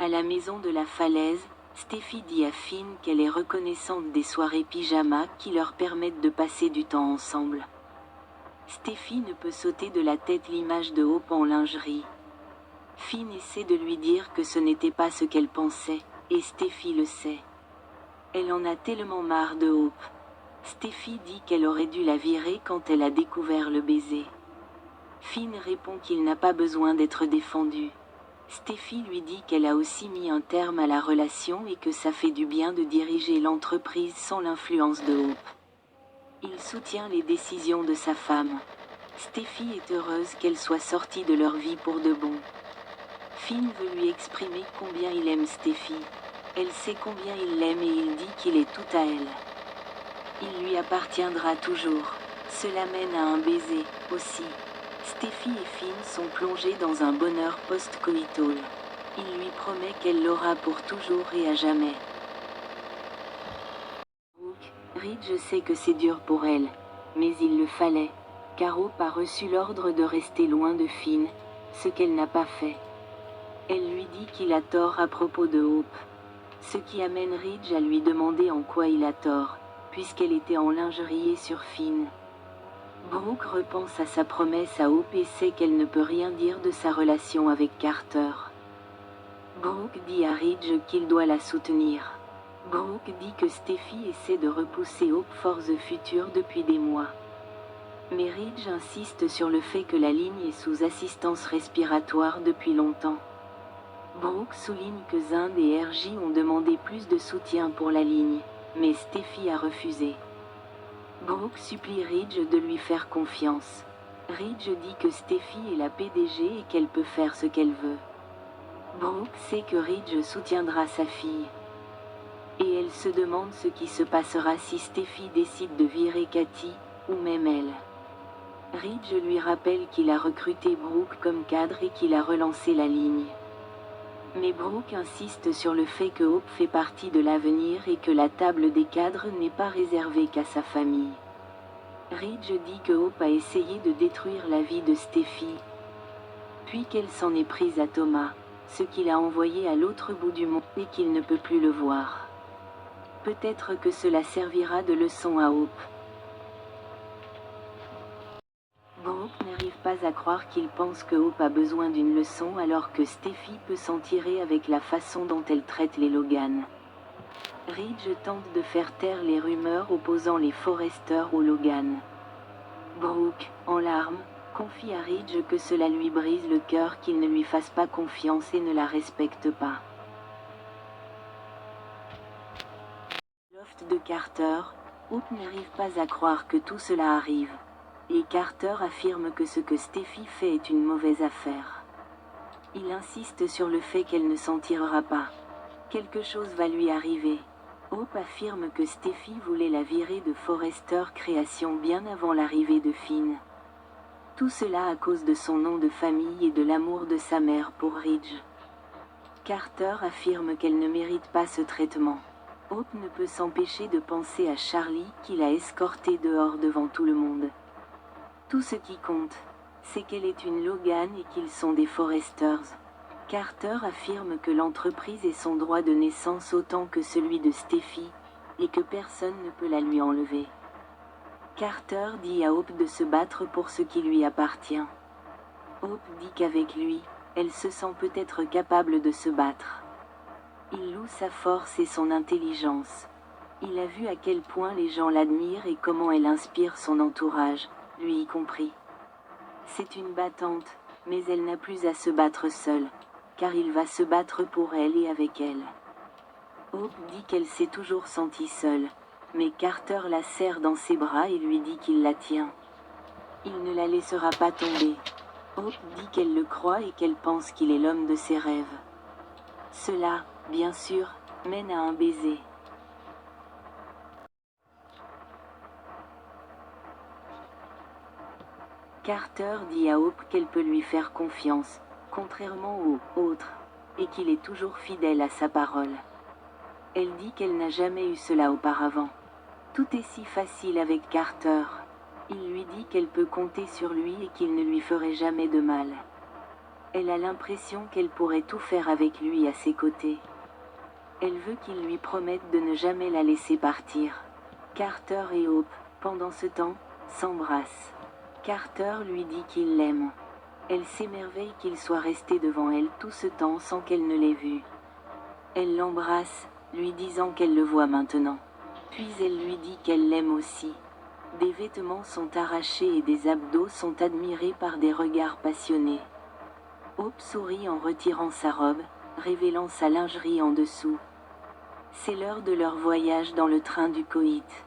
À la maison de la falaise, Steffi dit à Finn qu'elle est reconnaissante des soirées pyjama qui leur permettent de passer du temps ensemble. Steffi ne peut sauter de la tête l'image de Hope en lingerie. Finn essaie de lui dire que ce n'était pas ce qu'elle pensait, et Steffi le sait. Elle en a tellement marre de Hope. Steffi dit qu'elle aurait dû la virer quand elle a découvert le baiser. Finn répond qu'il n'a pas besoin d'être défendu. Steffi lui dit qu'elle a aussi mis un terme à la relation et que ça fait du bien de diriger l'entreprise sans l'influence de Hope. Il soutient les décisions de sa femme. Steffi est heureuse qu'elle soit sortie de leur vie pour de bon. Finn veut lui exprimer combien il aime Steffi. Elle sait combien il l'aime et il dit qu'il est tout à elle. Il lui appartiendra toujours. Cela mène à un baiser, aussi. Steffi et Finn sont plongés dans un bonheur post-coïtal. Il lui promet qu'elle l'aura pour toujours et à jamais. Ridge sait que c'est dur pour elle, mais il le fallait, car Hope a reçu l'ordre de rester loin de Finn, ce qu'elle n'a pas fait. Elle lui dit qu'il a tort à propos de Hope, ce qui amène Ridge à lui demander en quoi il a tort, puisqu'elle était en lingerie et sur Finn. Brooke repense à sa promesse à Hope et sait qu'elle ne peut rien dire de sa relation avec Carter. Brooke dit à Ridge qu'il doit la soutenir. Brooke dit que Steffi essaie de repousser Hope for the Future depuis des mois. Mais Ridge insiste sur le fait que la ligne est sous assistance respiratoire depuis longtemps. Brooke souligne que Zund et RJ ont demandé plus de soutien pour la ligne, mais Steffi a refusé. Brooke supplie Ridge de lui faire confiance. Ridge dit que Steffi est la PDG et qu'elle peut faire ce qu'elle veut. Brooke sait que Ridge soutiendra sa fille. Et elle se demande ce qui se passera si Steffi décide de virer Cathy, ou même elle. Ridge lui rappelle qu'il a recruté Brooke comme cadre et qu'il a relancé la ligne. Mais Brooke insiste sur le fait que Hope fait partie de l'avenir et que la table des cadres n'est pas réservée qu'à sa famille. Ridge dit que Hope a essayé de détruire la vie de Steffi, puis qu'elle s'en est prise à Thomas, ce qu'il a envoyé à l'autre bout du monde et qu'il ne peut plus le voir. Peut-être que cela servira de leçon à Hope. Brooke n'arrive pas à croire qu'il pense que Hope a besoin d'une leçon alors que Steffi peut s'en tirer avec la façon dont elle traite les Logan. Ridge tente de faire taire les rumeurs opposant les Forrester aux Logan. Brooke, en larmes, confie à Ridge que cela lui brise le cœur qu'il ne lui fasse pas confiance et ne la respecte pas. Loft de Carter, Hope n'arrive pas à croire que tout cela arrive. Et Carter affirme que ce que Steffi fait est une mauvaise affaire. Il insiste sur le fait qu'elle ne s'en tirera pas. Quelque chose va lui arriver. Hope affirme que Steffi voulait la virer de Forrester Création bien avant l'arrivée de Finn. Tout cela à cause de son nom de famille et de l'amour de sa mère pour Ridge. Carter affirme qu'elle ne mérite pas ce traitement. Hope ne peut s'empêcher de penser à Charlie qu'il a escorté dehors devant tout le monde. Tout ce qui compte, c'est qu'elle est une Logan et qu'ils sont des Forresters. Carter affirme que l'entreprise est son droit de naissance autant que celui de Steffi, et que personne ne peut la lui enlever. Carter dit à Hope de se battre pour ce qui lui appartient. Hope dit qu'avec lui, elle se sent peut-être capable de se battre. Il loue sa force et son intelligence. Il a vu à quel point les gens l'admirent et comment elle inspire son entourage, lui y compris. C'est une battante, mais elle n'a plus à se battre seule, car il va se battre pour elle et avec elle. Hope dit qu'elle s'est toujours sentie seule, mais Carter la serre dans ses bras et lui dit qu'il la tient. Il ne la laissera pas tomber. Hope dit qu'elle le croit et qu'elle pense qu'il est l'homme de ses rêves. Cela, bien sûr, mène à un baiser. Carter dit à Hope qu'elle peut lui faire confiance, contrairement aux autres, et qu'il est toujours fidèle à sa parole. Elle dit qu'elle n'a jamais eu cela auparavant. Tout est si facile avec Carter. Il lui dit qu'elle peut compter sur lui et qu'il ne lui ferait jamais de mal. Elle a l'impression qu'elle pourrait tout faire avec lui à ses côtés. Elle veut qu'il lui promette de ne jamais la laisser partir. Carter et Hope, pendant ce temps, s'embrassent. Carter lui dit qu'il l'aime. Elle s'émerveille qu'il soit resté devant elle tout ce temps sans qu'elle ne l'ait vu. Elle l'embrasse, lui disant qu'elle le voit maintenant. Puis elle lui dit qu'elle l'aime aussi. Des vêtements sont arrachés et des abdos sont admirés par des regards passionnés. Hope sourit en retirant sa robe, révélant sa lingerie en dessous. C'est l'heure de leur voyage dans le train du coït.